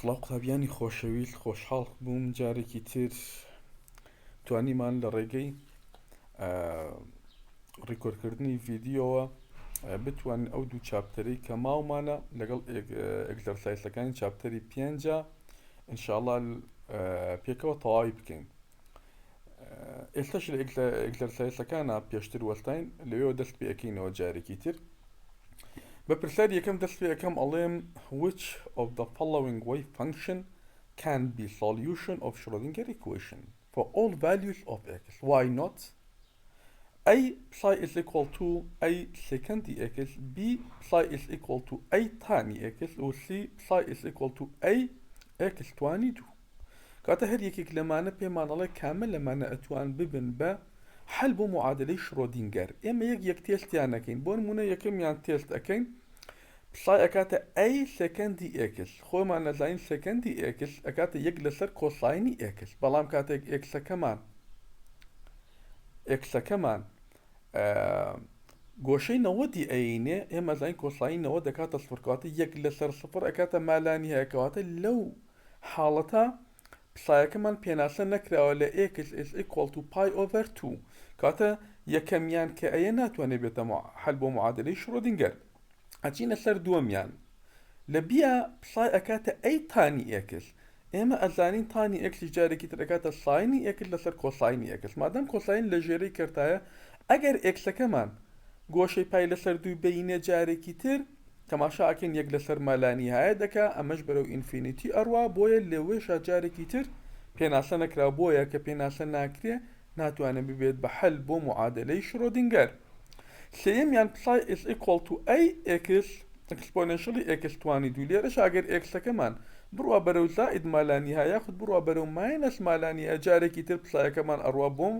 سڵاو قوتابیانی خۆشەویست خۆشحاڵ بووم جارێکی تر توانیمان لە ڕێگەی ڕیکۆردکردنی ڤیدیۆوە بتوانین ئەو دوو چاپتەرەی کە ماومانە لەگەڵ ئەگزەرسایزەکانی چاپتەری پێنجە ئینشاءڵڵا پێکەوە تەواوی بکەین. ئێستاش لە ئەگزەرسایزەکانە پێشتر وەستاین لەوێەوە دەست پێ ئەەکەینەوە جارێکی تر. بە پرسیاری یەکەم دەست پێ ئەەکەم ئەڵێم which of the following wave function can be solution of Schrödinger equation for all values of x. Why not? A psi is equal to A second x, B psi is equal to A tiny x, و C psi is equal to A x 22. کاتە هەر یەکێک لەمانە پێمانەڵێ کامل لەمانە ئەتوان ببن بە حل بۆ معادلەی شرۆدینگەر. ئێمە یەک تێستیان نەکەین. بۆ نمونە یەکەمیان تێست ئەەکەین پسای ئەکاتە A سەکەندی x، خۆمان نەزانین سەکەندی x ئەکاتە یەک لەسەر کۆساینی x، بەڵام کاتێک ئێکسەکەمان گۆشەی نەوەدی ئەینێ ئێمە زانین کۆساین نەوە دەکاتە سفرکاتە یەک لەسەر سفر ئەکاتە مالانی هەیەکەواتە لەو حاڵەتە پسایەکەمان پێناسە نەکراوە لە x is equal to pi over 2 کاتە یەکەمیان کە ئەیە ناتوانێت بێتە حل بۆ معادلەی شرۆدینگەر. ئەچینە سەر دووەمیان لە بیە پسای ئەکاتە ئەی تانی x، ئێمە ئەزانین تانی x جارێکی تر ئەکاتە ساینی x لەسەر کۆساینی x، مادەم کۆساین لە ژێرەی کەرتایە ئەگەر ئێکسەکەمان گۆشەی پای لەسەر دوو بینە جارێکی تر تەماشا ئەکەین یەک لەسەر مالانی هەیە دەکا ئەمەش بەرەو ئینفینیتی ئەڕوا بۆیە لێوێشە جارێکی تر پێناسە نەکرا بۆیە کە پێناسە ناکرێ ناتوانێت ببێت بە حل بۆ معادلەی شرۆدینگەر. سێیەمیان پسای is equal to ax exponentially x 22 لێرەش ئەگەر ئێکسەکەمان بڕوا بەرەو زائید مالانی هەیە یاخود بڕوا بەرەو ماینەس مالانی هەیە جارێکی تر پسایەکەمان ئەڕوا بۆم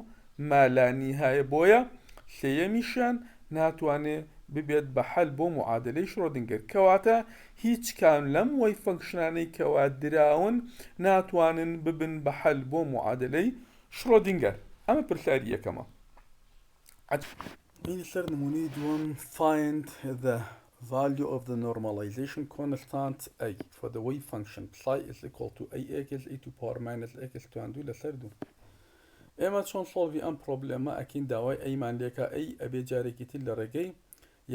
مالانی هەیە بۆیە سێیەمیشیان ناتوانێت ببێت بە حل بۆ معادلەی شرۆدینگەر. کەواتە هیچ کام لەم وەی فەنکشنانەی کەوا دراون ناتوانن ببن بە حل بۆ معادلەی شرۆدینگەر. ئەمە پرسیاری یەکەمە. این سەر نمونەی دووەم find the value of the normalization constant a for the wave function psi is equal to ax e to power minus x توان لەسەر دوو. ئێمە چۆن سۆڵڤی ئەم پرۆبلێمە ئەکەین داوای ئەیمان لێکە ئەی ئەبێ جارێکی تر لە ڕێگەی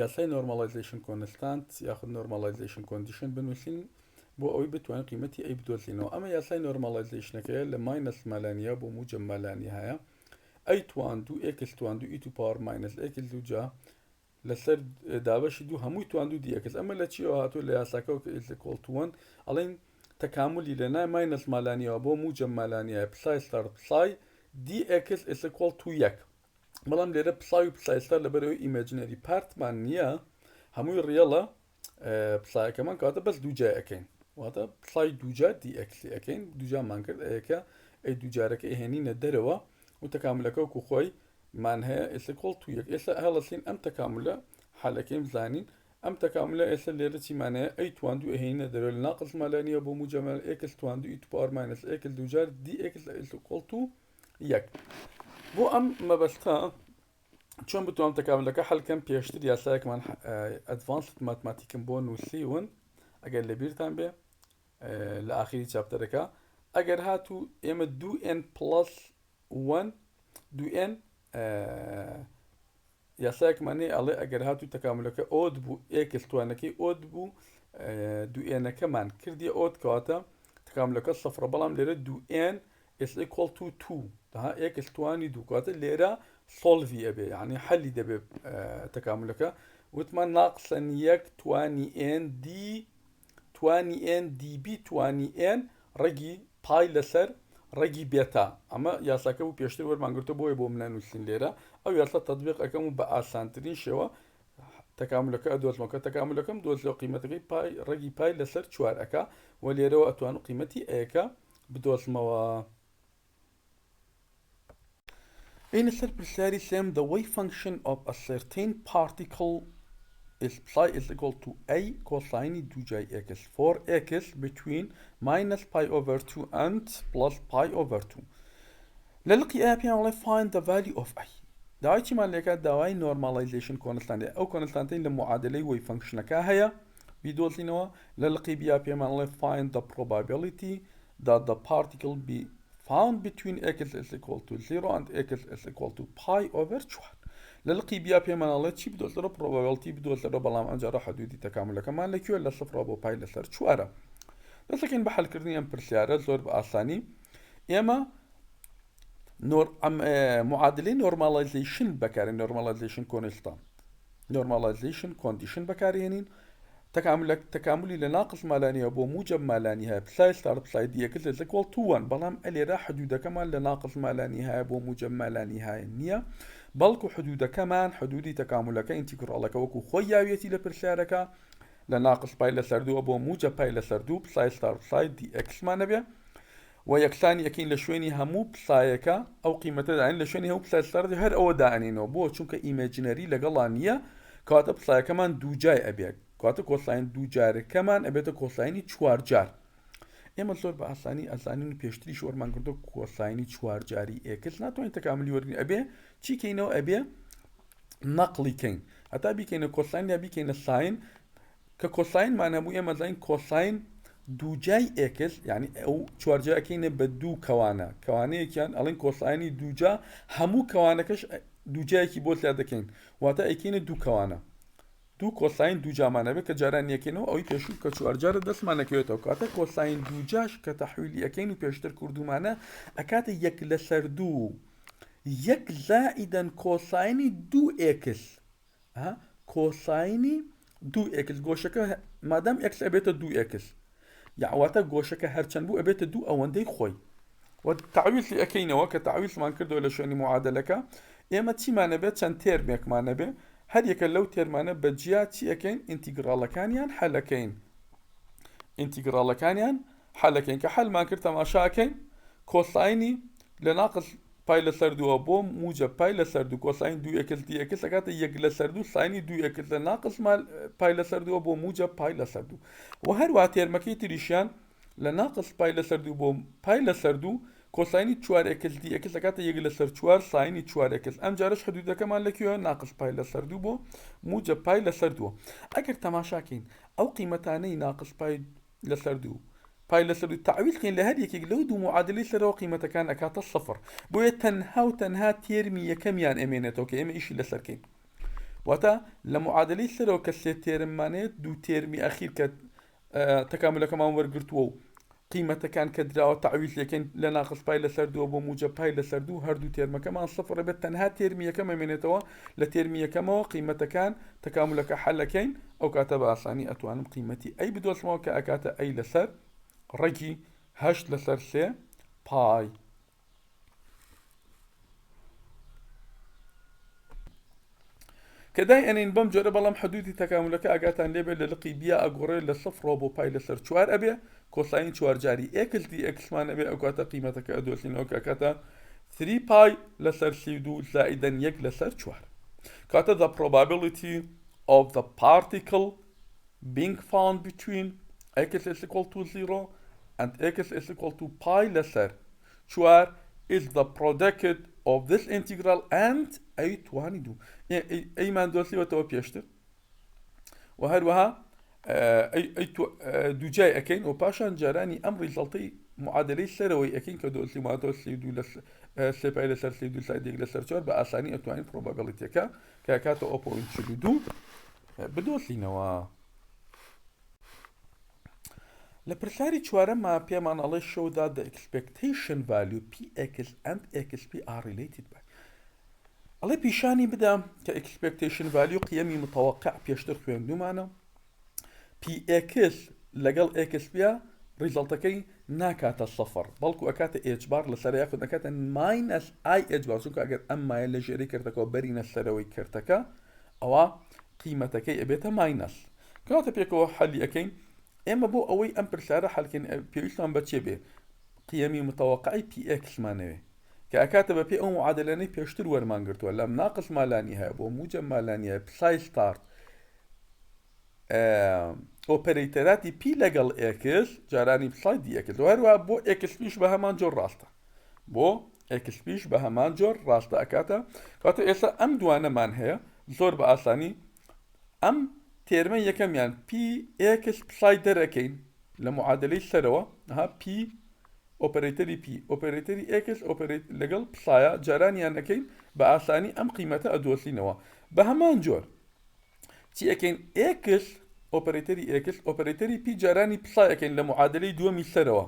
یاسای نۆرماڵایزیشن کۆنستانت یاخود نۆرماڵایزیشن کۆندیشن بنووسین بۆ ئەوەی بتوانین قیمەتی ئەی بدۆزینەوە. ئەمە یاسای نۆرماڵایزیشنەکەیە لە ماینەس مالانیا بۆ موجب مالانی هەیە ئەی تواندوو x تواندوو ئی تو پاوەر ماینەس x دووجا لەسەر دابەشی دوو هەمووی تواندوو دیx. ئەمە لە چیەوە هاتوو لە یاساکەەوە کە is equal to 1 ئەڵێن تەکاملی لە نای ماینەس مالانیەوە بۆ موجب مالانیە پسای سەر پسای dx is equal to 1. بەڵام لێرە پساوی پسایستار لەبەرەوەی ئیمەجنەری پارتمان نییە هەمووی ڕێڵە پسایەکەمان کاتە بەس دووجا ئەەکەین واتە پسای دووجا دیxی ئەەکەین دووجامان کرد ئەیەکە ئەی دووجارەکە هێنینە دەرەوە و تەکاملەکە و خۆی مان هەیە is equal to 1. ئێستا هەڵەسین ئەم تەکاملە حالەکەیم زانین ئەم تەکاملە ئێستا لێرە چیمانەیە ئەی تواندوو ئەهێنینە دەرەوە لە ناقص مالانیە بۆ موجەمەل x تواندوو ئی تو پاوەر ماینەس x دووجار dx is equal to 1. بۆ ئەم مەبەستە چۆن بتوانم تەکاملەکە حەلکەم پێشتر یاسایەکمان ئەدڤانسد ماتماتیکم بۆ نووسیون ئەگەر لەبیرتان بێ لە ئاخری چاپتەرەکە ئەگەر هاتوو ئێمە 2n plus 1 2n یاسایەکمانەیە ئەڵێ ئەگەر هاتوو تەکاملەکە ئۆد بوو x توانەکەی ئۆد بوو 2nەکەمان کردی ئۆد کەواتە تەکاملەکە سەفرە بەڵام لێرە 2n is equal to 2 دەها x توانی دوو کاتە لێرە سۆڵڤی ئەبێ یعنی حەلی دەبێت تەکاملەکە وتمان ناقسەن 1 توانی n d توانی n db توانی n ڕەگی پای لەسەر ڕەگی بێتا. ئەمە یاساکە بوو پێشتر وەرمانگرتە بۆیە بۆ منەنووسین لێرە ئەو یاسا تەطبیق ئەەکەم و بە ئاسانترین شێوە تەکاملەکە ئەدۆزمەکە تەکاملەکەم دۆزیەوە قیمەتەکەی پای ڕەگی پای لەسەر 4 ئەکا و لێرەوە ئەتوان قیمەتی ئەیەکە بدۆزمەوە. این سەر پرسیاری سێم the wave function of a certain particle is psi is equal to a cosine دووجای x for x between minus pi over 2 and plus pi over 2. لەلقی ئایا پێیان وڵێ find the value of a داوای چیمان لێکات داوای نۆرماڵایزیشن کۆنستانتێ ئەو کۆنستانتەی لە معادلەی وەی فەنکشنەکە هەیە بدولتينوا للقي بيا بيمان الله find the probability that the particle be found between x is equal to 0 and x is equal to pi over 2 للقي بيا بيمان الله تشي بدولت له probability بدولت له بلام أنجر حدودي تكامل كمان لكيو إلا صفر أبو باي لسر 2 لكن بحال كردني أم برسيارة زور بأساني إما معادلة normalization بكاري normalization constant normalization condition بكارينين تكاملي لناقص ما لا نهاية بو موجب ما لا نهاية بساي ستار بساي دي اكس از ايكوال تو 1 بلام الي را حدود كمان لناقص ما لا نهاية بو موجب ما لا نهاية نية بلكو حدود كمان حدودي تكاملك انتجرال لك وكو خوياويتي لبرسارك لناقص باي لسردو بو موجب باي لسردو بساي ستار بساي دي اكس ما نبي ويكساني اكين لشويني همو بسايكا او قيمة داعين لشويني هو بساي ستار هر او داعنينو بو چونك ايماجينري لقلانية كاتب بساي كمان دو جاي ابيك كاتب كوساين دو جار كمان ابيت كوسايني 4 جار اما زور باساني اساني بيشتري شور مان كردو كوسايني 4 جاري اكس ناتو انت كامل يورني ابي تشي كينو ابي نقلي كين حتى بي كين كوساين ابي كين ساين ككوساين معناه مو اما زين كوساين دو جاي اكس يعني او 4 جا كين بدو كوانا كواني كان الين كوسايني دو جا همو كوانكش دو جاي كي بوت لادكين واتا اكين دو كوانا دو كوساين دو جا معناه بك جاران يكينو او يبيشو كچوار جار دس معناه كيوتو كاتا كوساين دو جاش كتحويل يكينو بيشتر كردو معناه اكاتا يك لسر دو يك زائدا كوسايني دو اكس ها كوسايني دو اكس گوشكه مادام اكس ابيت دو اكس يعواتا گوشكه هرچن بو ابيت دو اوندي خوي والتعويل في اكينو كتعويل ما كردو ولا شوني معادلك اما تي معناه بيت چن تيرميك معناه بي هر يك لو تيرمانه بجيات شي اكين انتجرال كانيان حلكين انتجرال كانيان حلكين كحل ما كرت تماشاكين كوسايني لناقص باي لسردو بو موجب باي لسردو كوساين دو اكس دي اكس اكات يك لسردو سايني دو اكس لناقص مال باي لسردو بو موجب باي لسردو وهر واتير مكيتي ريشان لناقص باي لسردو بو باي لسردو كوسايني 4 اكس دي اكس اكاتا يجي لسر 4 سايني 4 اكس ام جارش حدوده كمان لكيو ناقص باي لسر دو بو موجب باي لسر دو اگر تماشاكين او قيمتاني ناقص باي لسر دو باي لسر دو تعويل كين لهديك لو دو معادلة سر قيمة كان اكاتا الصفر بو تنها وتنها تيرمي كم يان امينت اوكي ام ايش لسر كين وتا لمعادلة سر كسي تيرمانيت دو تيرمي اخير ك تكامل كمان ورقرتو قيمة كان كدرا وتعويل لكن لناقص باي لسردو وبو موجب باي لسردو هردو تيرما كمان صفر بتنها تيرمية كما من توا لتيرمية كما قيمة كان تكاملك حلكين او كاتب اصاني اتوانم قيمتي اي بدوس ما كاكاتا اي لسر رجي هاش لسر سي باي كداي انين بم جرب لم حدودي تكاملك اجاتان ليبل للقي بيا اغوري لصفر وبو باي لسر شوار ابي كوساين شوار جاري اكس دي اكس مان ابي اكاتا قيمتك ادوسين اوكاتا 3 باي لسر سيدو زائدا يك لسر شوار كاتا the probability of the particle being found between x is equal to 0 and x is equal to pi لسر شوار is the product of this integral and اي توانيدو اي ما ندوسي وتو بيشتر وهروها اي دو جاي اكين وباشان جاراني امر زلطي معادلة سروي اكين كدوسي ما دوسي دو لس سيباي لسر سيدو سايدي لسر شور باساني اتواني probability كاكاتو او بوينت شدو بدوسي نوا لبرساري چوارم ما بيمان الله show that the expectation value px and xp are related by الله بيشاني بدا كاكسبكتيشن فاليو قيمي متوقع بيشتر خويندو معنا بي اكس لقل اكس بيا ريزلتكي ناكاتا الصفر بلكو اكاتا اجبار لسر ياخد اكاتا ماينس اي اجبار سوكو اگر اما يلي جيري كرتكو برينا السروي كرتكا او قيمتكي ابيتا ماينس كاتا بيكو حالي اكين اما بو اوي امبر سارة حالكين بيوشلان باتشي بي قيمي متوقعي بي اكس مانوي كأكاتب بي او معادلاني بيشتر ورمان قرتو لم ناقص ما لا نهاية بو موجب ما لا نهاية بساي ستارت اوبريتراتي بي لقل اكس جاراني بساي دي اكس وهروا بو اكس بيشبه مان جور راستا بو اكس بيشبه مان جور راستا اكاتا كاتا ايسا ام دوانا مان هي زور باساني ام تيرمن يكم يعني بي اكس بساي دركين لمعادلة سروا ها بي اوبريتري بي اوبريتري اكس اوبريت لقل بسايا جراني يعني كين بأساني ام قيمته ادوسي نوا بهمان جور تي اكين اكس اوبريتري اكس اوبريتري بي جراني بسايا كين لمعادلة دومي سروا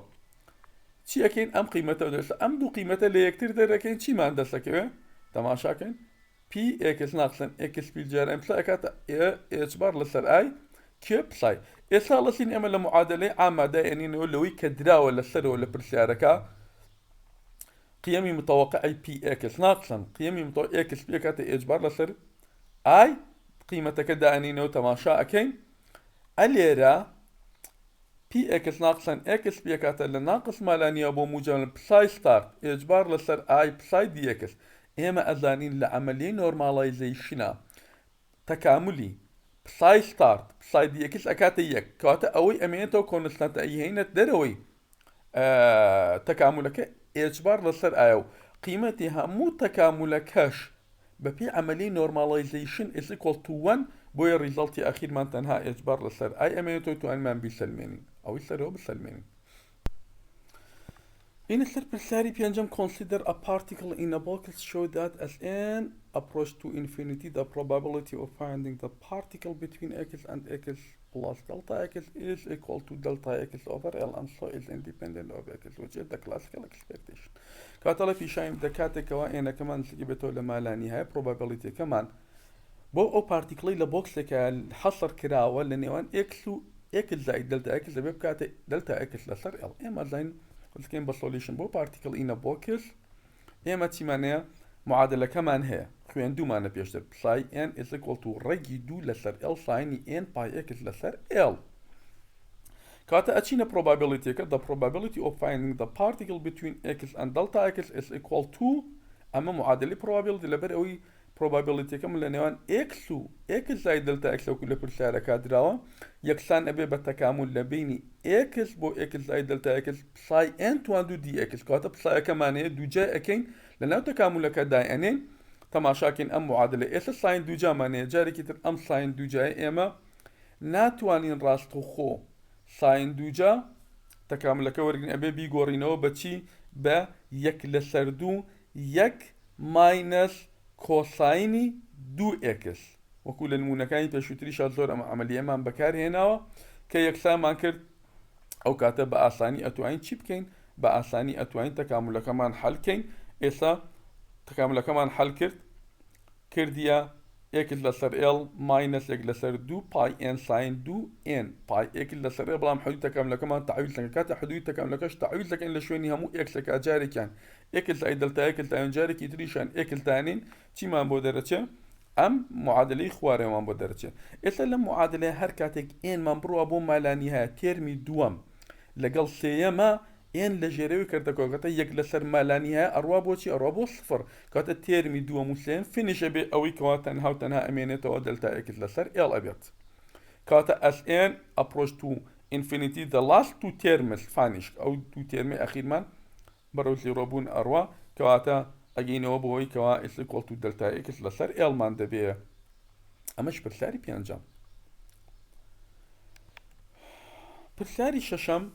تي اكين ام قيمته ادوسي ام دو قيمته ليكتر دركين تي ما عندسك تماشا كين بي اكس ناقصا اكس بي جراني بسايا كاتا اعتبار لسر اي كيب ساي إيصال لسين أمل المعادلة عامة دائما نقول له كدرا ولا سر ولا برسياركا قيمي متوقع أي بي إكس ناقصا قيمي متوقع إكس بي كاتا إجبار لسر أي قيمة كدا أنينو تماشا أكين أليرا بي إكس ناقصا إكس بي كاتا لناقص مالاني أبو موجب بساي ستارت إجبار لسر أي بساي دي إكس إما أزانين لعملية نورماليزيشنا تكاملي بساي ستارت بساي دي اكس اكاتا يك كاتا اوي امينتو كونستانت اي هينا دروي تكاملك اجبار لسر ايو قيمتها مو تكاملكش ببي عملية نورماليزيشن is equal to 1 بوي الريزلت اخير ما تنها اجبار لسر اي امينتو تو ان بيسلميني او يسر بسلميني In a simple theory, Pianjam consider a particle in a box show that as n approach to infinity, the probability of finding the particle between x and x plus delta x is equal to delta x over L and so is independent of x, which is the classical expectation. كاتلا في شايم دكاتة كوانا كمان سجبتو لما لا نهاية probability كمان بو او particle لبوكس كالحصر كراوة لنيوان x زائد دلتا x بيبقى دلتا x لصر L اما زين كين بسوليشن بو بارتيكل إنا بوكس إما تيمانيا معادلة كمان هي خوين دو مانا بيشتر بساي n is equal to رجي دو لسر l سايني n باي x لسر l كاتا أتشينا probability the probability of finding the particle between x and delta x is equal to أما معادلة probability لبروي probability كم لنوان x زائد دلتا x وكل برسالة كادراوا يكسان أبي بالتكامل لبيني x بو x زائد دلتا x بساي n تواندو دي x كاتب بساي كمان دو جا أكين لأنه تكامل كداي أنين تماشاكين أم معادلة s ساين دو جا ماني جاري كتر أم ساين دو جا إما ناتوانين راستو خو ساين دو جا تكامل كورجن أبي بيقورينو بتشي با يك لسردو يك ماينس كوسايني دو اكس وكل المونكاين بشوتري شازور عملية ما بكار هنا كي يكسام مانكر او كاتب بأساني اتوين تشيب كين بأساني اتوين تكامل كمان حل كين إسا تكامل كمان حل كرديا اكس لسر ال ماينس اكس لسر دو باي ان ساين دو ان باي اكس لسر ال بلام حدود تكامل كمان تعويض لك كاتا حدود تكامل كاش تعويض لك ان لشويني همو اكس كاجاري كان اكس اي دلتا اكس تاين جاري كيتريشان اكس تانين تي ما بودرتش ام معادله خواري ما بودرتش الا المعادله هركاتك ان مبرو ابو مالانيها تيرمي دوام لقل سيما ان لجيريو كرتكو كاتا يك لسر مالانيها اروابوشي اروابو صفر كاتا تيرمي دوام مسلم فينيش بي اوي كواتن هاو تنها امينيتو دلتا اكس لسر ال ابيض كاتا اس ان approach to infinity the last two terms vanish او two terms اخير من بروزي روبون اروا كواتا اجينو بوي كوا is equal to delta x لسر ال مان دبي امش برساري بيانجام برساري ششم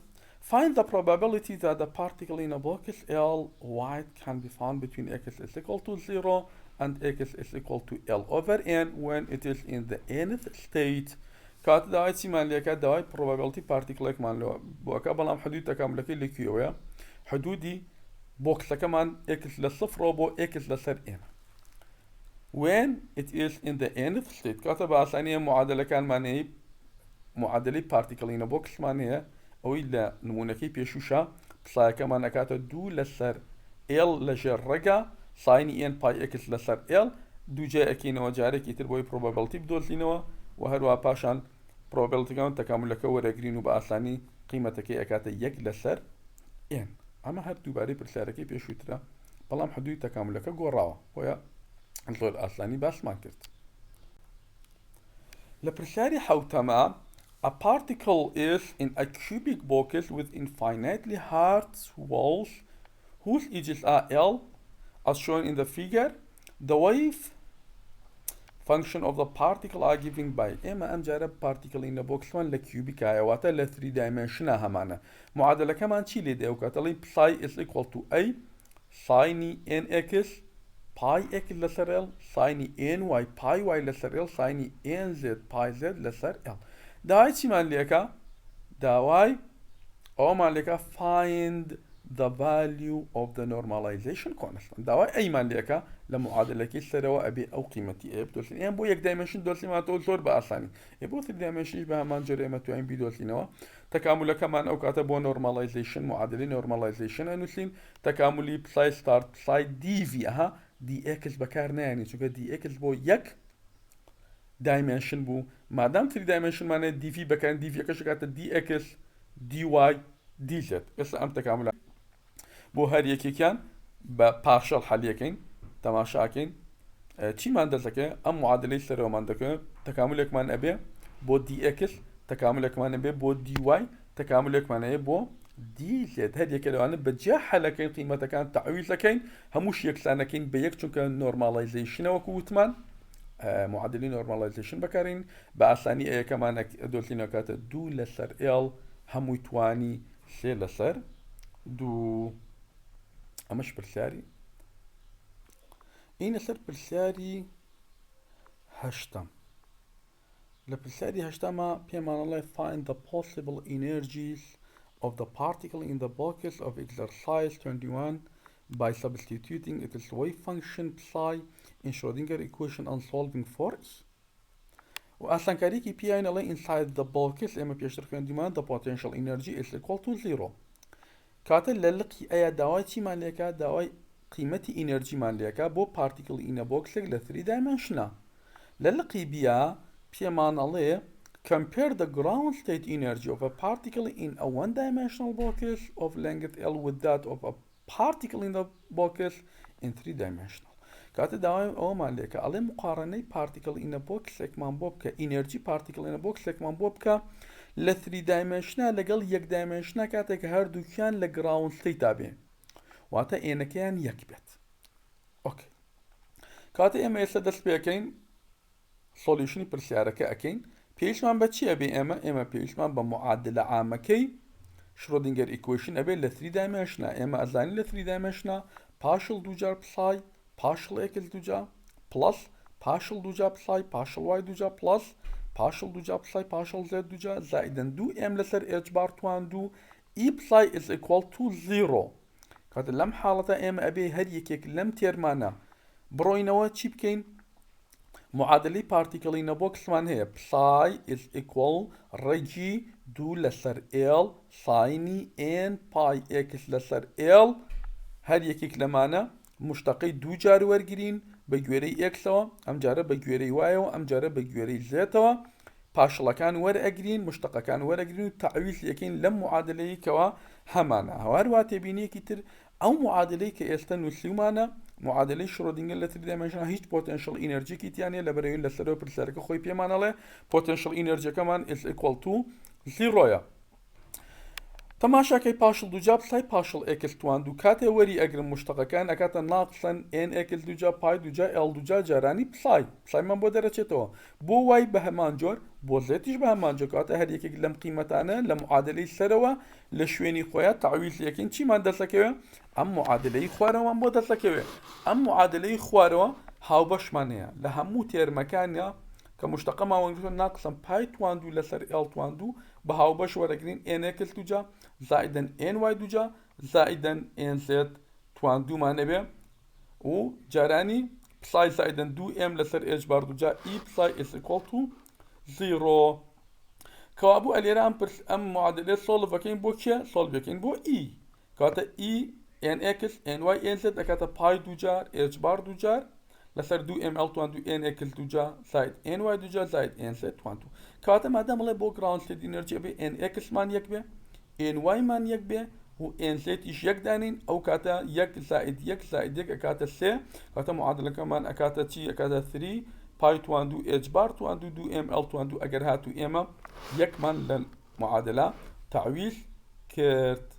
find the probability that the particle in a box L white can be found between x is equal to 0 and x is equal to L over n when it is in the nth state كات داي سيمان ليك داي probability particle مان لو بوكا بلام حدود تكامل كل كيويا حدودي بوكس كمان x لصفر وبو x لصفر n when it is in the nth state كاتب عشانية معادلة كان معناه معادلة particle in a box معناه او إلا نمونكي بيشوشا بصايا كمان كاتا دو لسر l لجر رجع سايني n باي x لسر l دو جا اكينو جارك يتربوي probability بدول لينوا وهروا باشان probability كمان تكامل لك ورقرينو بأساني قيمتك اكاتا يك لسر n اما هر دوباري برساركي بيشوترا بلام حدود تكامل لك قراوا ويا الزول أصلاني بس ما كرت لبرساري حوتما a particle is in a cubic box with infinitely hard walls whose edges are L as shown in the figure. The wave function of the particle are giving by اما ام جارب particle in the box 1 لكيوبيك ايواتا ل 3 dimension همانا معادلة كمان شي لدي وكاتلي psi is equal to a sine nx pi x لسر l sine ny pi y لسر l sine nz pi z لسر l داواي چي مان ليكا داواي او مان ليكا find the value of the normalization constant داواي اي مان ليكا لمعادلة كي سروا ابي او قيمتي اي بدوسين ايام بو يك دايمنشن دوسين ما تقول زور باساني اي بو 3 دايمنشن بها مان جري ما تو ام بي دوسينوا تكامل كمان او كاتبو normalization معادلة normalization انوسين تكاملي بساي ستارت بساي دي في اها دي اكس بكارنا يعني شو دي اكس بو يك دايمنشن بو ما دام 3 دايمنشن معناه دي في بكان دي في كاش كات دي اكس دي واي دي زد بس ام تكامل بو هر یکی كان بارشل حل يكين تماشاكين چی من دزکه ام معادله سر من دکه تکامل من ابي بو دي اكس تكامل من ابي بو دي واي تكامل من ابي بو دي زد هذه كده انا بجاح لكن قيمتها كانت تعويض لكن هموش يكسانا كين بيك چونك نورماليزيشن وكوتمان معادلين نورماليزيشن بكارين باساني اي كمان دولتين كات دو لسر ال همو تواني سي لسر دو امش برساري این سر برسیاری هشتم لبرسیاری هشتم پیمان الله find the possible energies of the particle in the box of exercise 21 by substituting its wave function psi in Schrödinger equation and solving for e وأصلا كاريكي بيان الله inside the box اما بيشترك في the potential energy is equal to 0 كاتل للقي ايا دواي چی مان ليكا دواي قيمتي انرجي مان ليكا بو particle in a box ل 3 dimensional للقي بيا بيمان الله compare the ground state energy of a particle in a one dimensional box of length L with that of a particle in the box in 3 dimensional كاتل دواي او مان ليكا الله مقارنة particle in a box مان بوبكا energy particle in a box مان بوبكا ل 3 dimensional لقل يك dimensional كاتك هردو كان ل ground state تابين واتا اينا كان يك بيت اوكي كاتا اما يسا دست بيكين solution برسيارة كأكين بيشمان بچي ابي اما بيشمان بمعادلة عامة كي شرودنجر equation ابي ل 3 dimensional اما ازاني ل 3 dimensional partial دوجار psi partial x دوجا plus partial دوجا psi partial y دوجا plus partial دوجا psi partial z دوجا زائدا دو ام لسر h بار توان دو e psi is equal to 0 كات لم حالة ام ابي هريكيك لم تيرمانا بروينوا چی بكين معادلة particle in a box من هي psi is equal رجي دو لسر l sine n pi x لسر l هريكيك لمانا مشتقي دو جار ورگرين بجويري x ام جاره بجويري y ام جاره بجويري z باشلا كان ور اجرين مشتقه كان ور اجرين تعويض يكين لم معادله كوا همانا هوار تبيني كتر او معادله كاستن وسليمانا معادله شرودنجر ل 3 dimensional هيج potential energy كيت يعني لبريون لسرو برسرك خوي بيمانا له potential energy كمان is equal to 0 يا تماشا كي partial دوجا بساي partial اكل توان دو كاتا وري اجرم مشتقه كان اكاتا ناقصا ان اكل دوجا باي دوجا ال دوجا جراني بساي من بو درجته بو واي بهمان جور بو زيتش بهمان جو كاتا هر يكي لم قيمتانا لمعادله سروا لشويني خويا تعويض يكين چي من دسكيو ام معادله خوارو ام بو دسكيو ام معادله خوارو هاو باش مانيا لهمو تير مكانيا كمشتقه ما ونقول ناقصا باي توان دو لسر ال توان دو بهاو باش ورقرين ان اكل دوجا زائدا ان واي دوجا زائدا ان زد توان دو معنى و جراني بساي زائدا دو ام لسر اج بار دوجا اي بساي اس equal to 0 كوابو اليرام ام معادلة سولف كين بو كيا سولف كين بو اي كاتا اي ان اكس ان واي ان زد اكاتا باي دوجار اج بار دوجار لسر دو ام ال توان دو ان اكل دوجا زائد ان واي دوجا زائد ان زد توان دو كاتا مادام الله بو جراوند ستيت انرجي بي ان اكس مان يك بي ان واي مان يك بي و ان زد ايش يك دانين او كاتا يك زائد يك زائد يك اكاتا سي كاتا معادلة كمان اكاتا تي اكاتا 3 باي توان دو اتش بار توان دو دو ام ال توان دو اگر هاتو اما يك مان للمعادلة تعويض كرت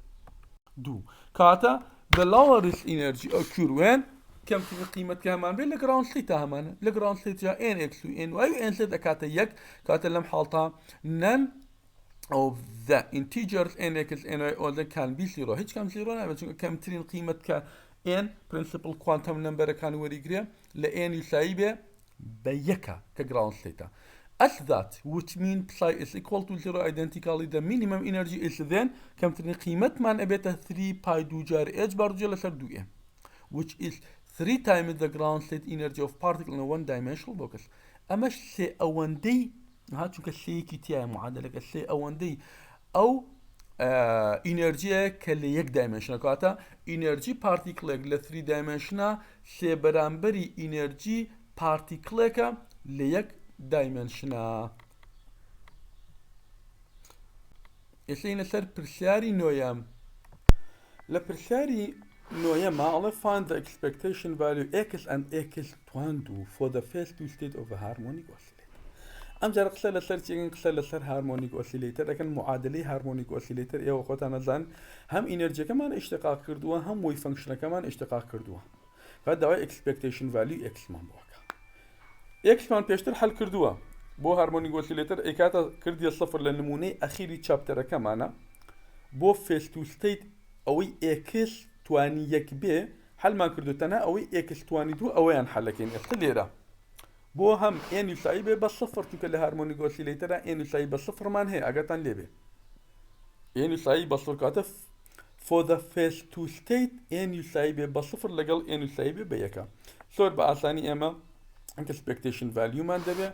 دو كاتا the lowest energy occur when كم في قيمة كمان بين لجرانج ثيتا همان لجرانج ثيتا ان اكس و ان واي ان زد اكاتا يك كاتا لم حالتا none of the integers n x n y or the can be zero هيك كان زيرو أنا بس كم ترين قيمة ك n principal quantum number كان وريجريا ل n يساوي بيكا كجراوند ثيتا as that which mean psi is equal to zero identically the minimum energy is then كم ترين قيمة من أبيتها 3 باي دو جار h بار جل سر دو n which is 3 times the ground state energy of particle in a one dimensional box أما سي أون دي هاتشو كسي كتيا معادلة كسي أون دي أو انرژی کلی یک دایمنشن کاتا انرژی پارتیکل ل 3 دایمنشنا سه برابری انرژی پارتیکل که ل یک دایمنشنا اسین سر پرسیاری نویم لپرسیاری نویم I'll find the expectation value x and x22 for the first two state of a harmonic oscillator ام جار قسل سر تيجن قسل سر هارمونيك اوسيليتر لكن معادلي هارمونيك اوسيليتر ايه وقت انا زان هم انرجي كمان اشتقاق كردوها هم وي فانكشن كمان اشتقاق كردوها فهذا هو اكسبكتيشن فاليو اكس مان بوكا اكس مان بيشتر حل كردوها بو هارمونيك اوسيليتر اكاتا كردي الصفر للنموني اخيري تشابتر كمان بو فيس تو ستيت اوي اكس تواني يك بي حل ما كردو تنا اوي اكس تواني دو اويان حلكين اختليرا بو هم ان يساوي بالصفر تكل هارمونيك اوسيليتر ان يساوي بالصفر مان هي اجاتان ليبي ان يساوي بالصفر كاتف for the first two state ان يساوي بالصفر لقل ان يساوي بيكا صور بأساني اما expectation value مان دبي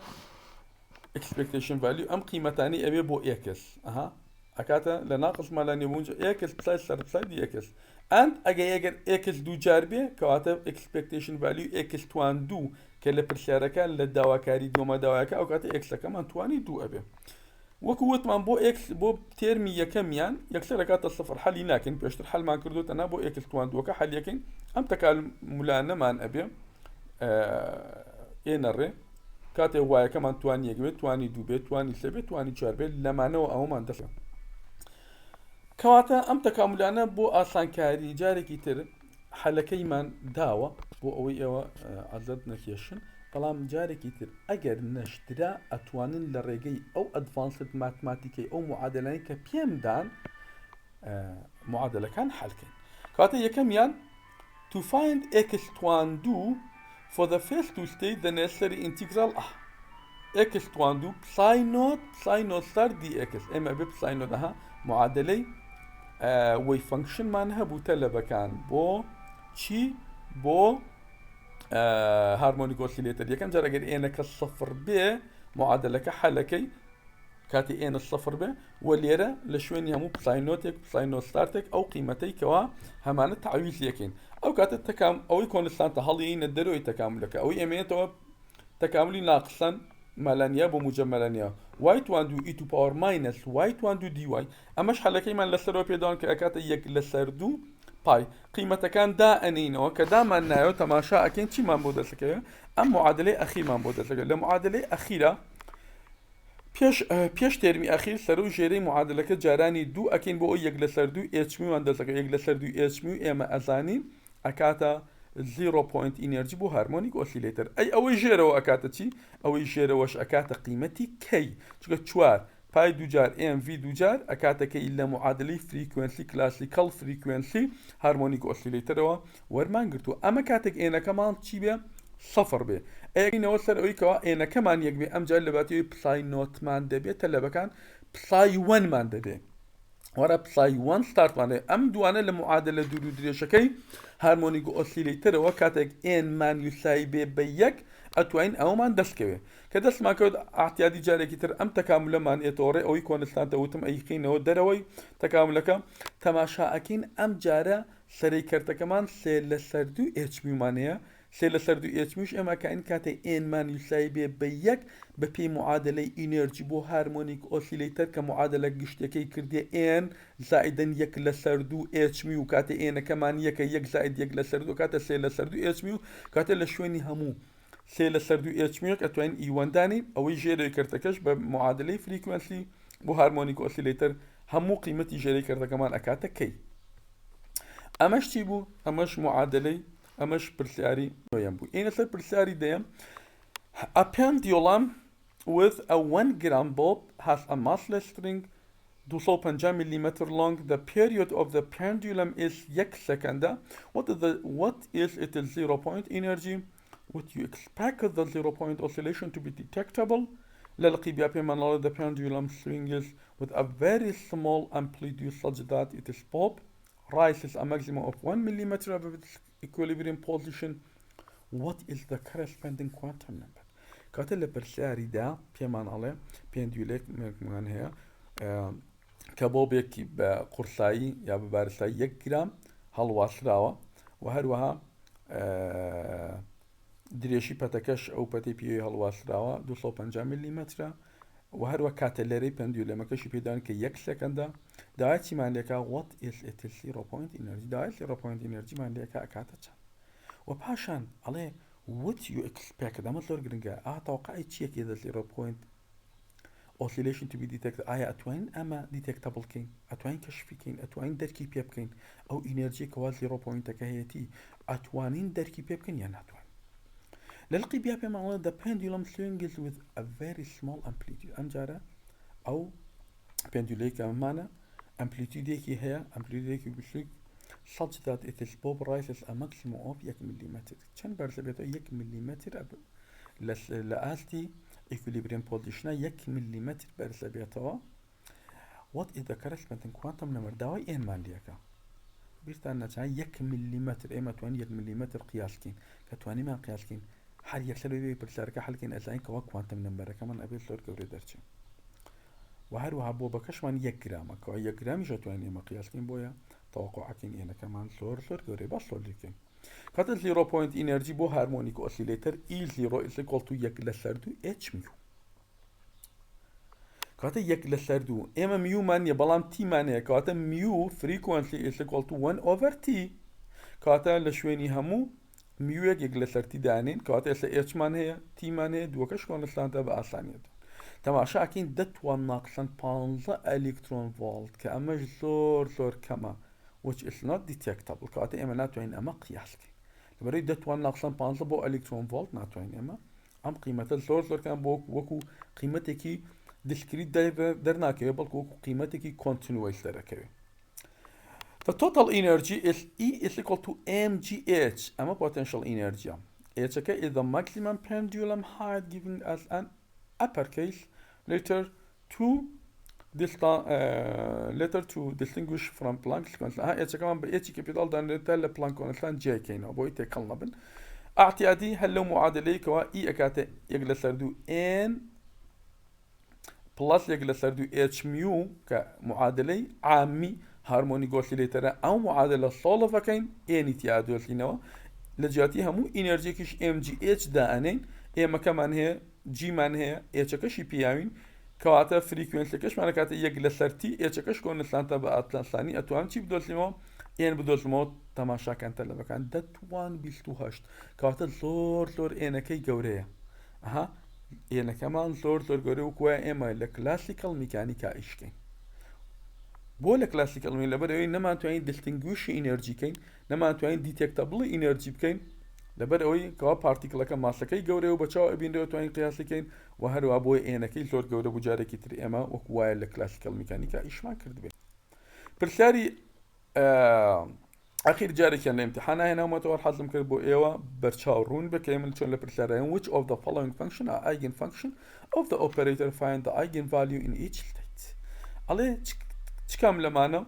expectation value ام قيمتاني ابي بو اكس اها اكاتا لناقص ما لاني بونج اكس بسايد سر بسايد اكس and اگر اكس دو جاربي كاتف expectation value اكس توان دو كلا برشاركا للدواكاري دوما دواكا او كاتي اكس كمان تواني دو ابي وكوت من بو اكس بو تيرمي يكميان يكسر كاتا الصفر حلي لكن بيشتر حل ما كردوت انا بو اكس توان دوكا حل يكن ام تكال ملانا مان ابي انري كاتي واي كمان تواني يكبي تواني دو بي تواني سبي تواني شاربي لما نو او ما اندسا كواتا ام تكاملانا بو اسان كاري جاري كيتر حلكي من داوا بو اوي اوا عزدنا كيشن بەڵام جارێکی تر ئەگەر نەشترا ئەتوانن لە ڕێگەی ئەو ئەدڤانسد ماتماتیکەی ئەو معادلانی کە پێمدان معادلەکان حەلکەین کاتە یەکەمیان to find x22 for the first two state the necessary integral x22 psi naught star dx ئێمە بێ psi naught ئەها معادلەی وەی فەنکشنمان هەبوو تەلەبەکان بۆ چی بۆ هارمونيك اوسيليتر يكم جرى قال انك الصفر ب معادلك حلكي كاتي ان الصفر ب والليره لشوين يمو بساينوتك بساينو ستارتك او قيمتي كوا همان تعويض يكين او كات التكامل او يكون لسان تحلي ندرو تكاملك او يميتو تكاملي ناقصا مالانيا بمجملانيا y2 دو e to power minus y2 دو dy امش حلكي من لسرو بيدون كاكات يك لسردو باي قيمة كان دا انينو كدا منايو تماشا اكين چي من بوده سكيو ام معادلة اخير من بوده سكيو لمعادلة اخيرة پیش ترمی اخیر سرو جری معادله که جارانی دو اکین بو یک لسر دو اچ میو اندازه که یک لسر دو اچ میو اما ازانی اکاتا 0 point energy بو هارمونيك اوسيليتر اي اوي جيرو اكاتا تي اوي جيرو واش اكاتا قيمتي كي چونکه چوار باي دو جار ام في دو جار اكاتا كي الا معادله فريكوينسي كلاسيكال فريكوينسي هارمونيك اوسيليتر ورمان قرتو اما كاتك انا كمان تشي بي صفر بي اي نوصل اوي كوا انا كمان يكبي ام جال لباتي بساي نوت مان دبي تلبكان بساي 1 مان دبي ورا بساي 1 ستارت مان ام دوانا لمعادله دو دري شكي هارمونيك اوسيليتر وكاتك ان مان يساوي بيك اتوين او مان دسكوي كدس ما كود اعتيادي جاري كتر ام تكامل مان اتوري او يكون استانت وتم اي قينه ودروي تكاملك تماشا اكين ام جارا سري كرت كمان سيل سردو اتش بي مانيا سيل سردو اتش مش اما كان كاتي ان مان يساوي بيك ببي معادله انرجي بو هارمونيك اوسيليتر كمعادله قشتكي كردي ان زائدا يك لسردو اتش ميو كاتي ان كمان يك زائد يك لسردو كاتا سيل سردو اتش ميو كاتا لشويني همو سيل سردو اتش ميو كاتوين اي 1 داني او يجري كرتكش بمعادله فريكوينسي بو هارمونيك اوسيليتر همو قيمتي جري كرتا كمان اكاتا كي امش تيبو امش معادله أمش برسياري نويم بو إيه نسل برسياري ديم. A pendulum with a 1 gram bob has a massless string 250 millimeter long. The period of the pendulum is يك second. What is its 0 point energy? Would you expect the 0 point oscillation to be detectable? للقي بما the pendulum swings with a very small amplitude such that its bob rises a maximum of 1 millimeter above its equilibrium position. What is the corresponding quantum number? كاتل برساري دا بيمان على بيندوليك من هي كبوبيك بقرصاي يا ببارساي 1 جرام هالواسراوة وهروها دريشي باتكش او باتي بيو هالواسراوة 250 ملم وهروها كاتلري بيندوليك مكشي بيدان كي 1 سكندا دايتي مان ليكا وات از ات 0 بوينت انرجي دايت 0 بوينت انرجي مان ليكا اكاتتا وباشان عليه what you expect ده مصدر جرينجا اتوقع شيء كذا 0 point oscillation to be detected اتوين اما detectable كين اتوين كشف كين اتوين دركي بيب كين او انرجي كوا 0 point كهيتي اتوانين دركي بيب كين يعني اتوين للقي بيب معناه the pendulum swings with a very small amplitude امجارة او pendulum كمان amplitude كي هي amplitude كي بشكل such that its bob rises a maximum of 1 ملم. كان برسبته 1 ملم لآستي equilibrium position 1 ملم برسبته. What is the corresponding quantum number؟ داوي إيه ماليكا بيرتانا تاع 1 ملم إما تواني 1 ملم قياس كين كتواني ما قياس كين حال يكسلو بي برساركا حال كين أزاين كوا quantum number كمان أبي صور كوري درتشي وهروها بوبا كشمان 1 جرام كوا 1 جرام جتواني ما قياس كين بويا توقع كين انا كمان صور كوري بس صور لكن كاتل 0 point energy بو هارمونيك اوسيليتر اي 0 is equal to 1 لسردو اتش ميو كاتل 1 لسردو اما ميو مان يبلام تي مان كاتل ميو frequency is equal to 1 over t كاتل لشويني همو ميو 1 لسرتي دانين كاتل اتش مان هي تي مان هي دوكش كون لسانتا بأسانية تماشا اكين دتوان ناقصان 5 الكترون فولت كأما زور كما which is not detectable كاتي اما ناتوين اما قياسك بريد دتوان ناقصان 5 بو الكترون فولت ناتوين اما ام قيمة زور كان بو وكو قيمتكي discrete درناكي بلك وكو قيمتكي continuous دركي. The total energy is E is equal to mgh اما potential energy h is the maximum pendulum height given as an uppercase letter to distinguish from Planck's constant. ها اتش كمان باتش كابيتال دان تل بلانك كونستانت جي كينا بوي تكلنا بن اعتيادي هلو معادلة كوا اي اكاتا يجلسر دو ان بلس يجلسر دو اتش ميو كمعادلة عامي هارمونيك اوسيليتر او معادلة صولفا كين ان تيادو سينوا لجاتي همو انرجي كش ام جي اتش دانين اما كمان هي جي مان هي اتش كشي بيامين كواتا فريكونسي كش معنى كاتا يجلسرتي اتش كش كون لسانتا باتلان ثاني اتوام تشي بدوسلمو ان بدوسلمو تماشا كان تلبا كان دتوان بيستو هشت كواتا زور انا كي جوريا اها انا كمان زور جوري وكوا اما الكلاسيكال ميكانيكا اشكين بولا كلاسيكال مين لبدا نما توين ديستينغوش انرجي كين نما توين ديتكتابل انرجي كين لبدا اوي كوا بارتيكل كان ماسكاي جوري وبچاو ابين دو توين قياسي كين وهرو ابوي انا كي زور جوري بجاري كتري اما وكوا الكلاسيكال ميكانيكا ايش ما كرد بي برساري اخير جاري كان الامتحان هنا وما تور حظم كربو ايوا برچاو رون بكيمل شون لبرساري which of the following function are eigenfunction of the operator find the eigenvalue in each state عليه كم لمانا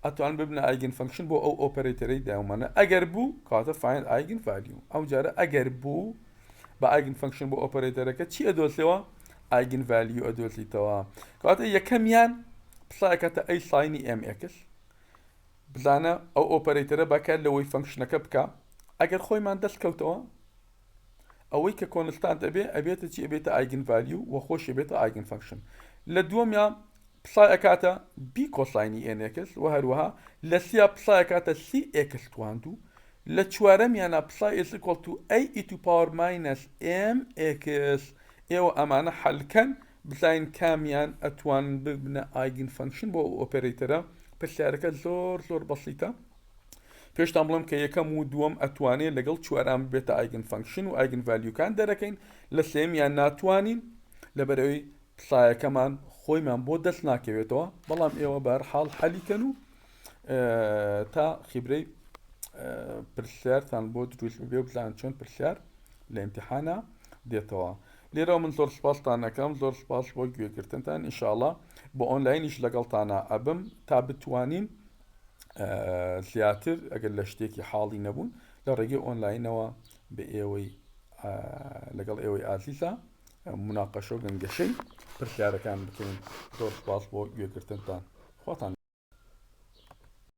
اتوان ببنا ايجن فانكشن بو او اوبريتوري داومانا اگر بو كاتا فايند ايجن فاليو او جارا اگر بو با ايجن فانكشن بو اوبريتور كتشي ادوسيوا ايجن فاليو ادوسي توا كاتا يكميان بصا كاتا اي سايني ام اكس بزانا او اوبريتور باكا لوي فانكشن كبكا اگر خوي مان دس كوتوا اوي ككونستانت ابيتا تشي ابيتا ايجن فاليو وخوش ابيتا ايجن فانكشن لدوم يا بصاي اكاتا بي كوسايني ان اكس وهروها لسيا بصاي اكاتا سي اكس تواندو لتشوارم يعني بصاي is equal to a e to power minus m اكس ايو امانا حل كان بزاين كاميان اتوان ببنا ايجن فانكشن بو اوبريتورا بشاركة زور بسيطة پێشتان بڵم کە یەکەم و دووەم ئەتوانێت لەگەڵ چوارام بێتە ئایگن فانکشن و ئایگن ڤالیوکان دەرەکەین لە سێمیان ناتوانین لەبەرەوەی پڵایەکەمان خۆیمان بۆ دەست ناکەوێتەوە بەڵام ئێوە بەهەرحاڵ حەلیکەن و تا خیبرەی پرسیارتان بۆ دروست بێ و بزانن چۆن پرسیار لە ئیمتیحانە دێتەوە. لێرەوە من زۆر سپاستان دەکەم، زۆر سپاس بۆ گوێگرتنتان. ئینشاءڵڵا بۆ ئۆنلاینیش لەگەڵتانە ئەبم تا بتوانین زیاتر ئەگەر لە شتێکی حاڵی نەبوون لە ڕێگەی ئۆنلاینەوە بە ئێوەی لەگەڵ ئێوەی ئازیزە مناقەشە و گەنگەشەی پرسیارەکان بکەین. زۆر سپاس بۆ گوێگرتنتان. خواتان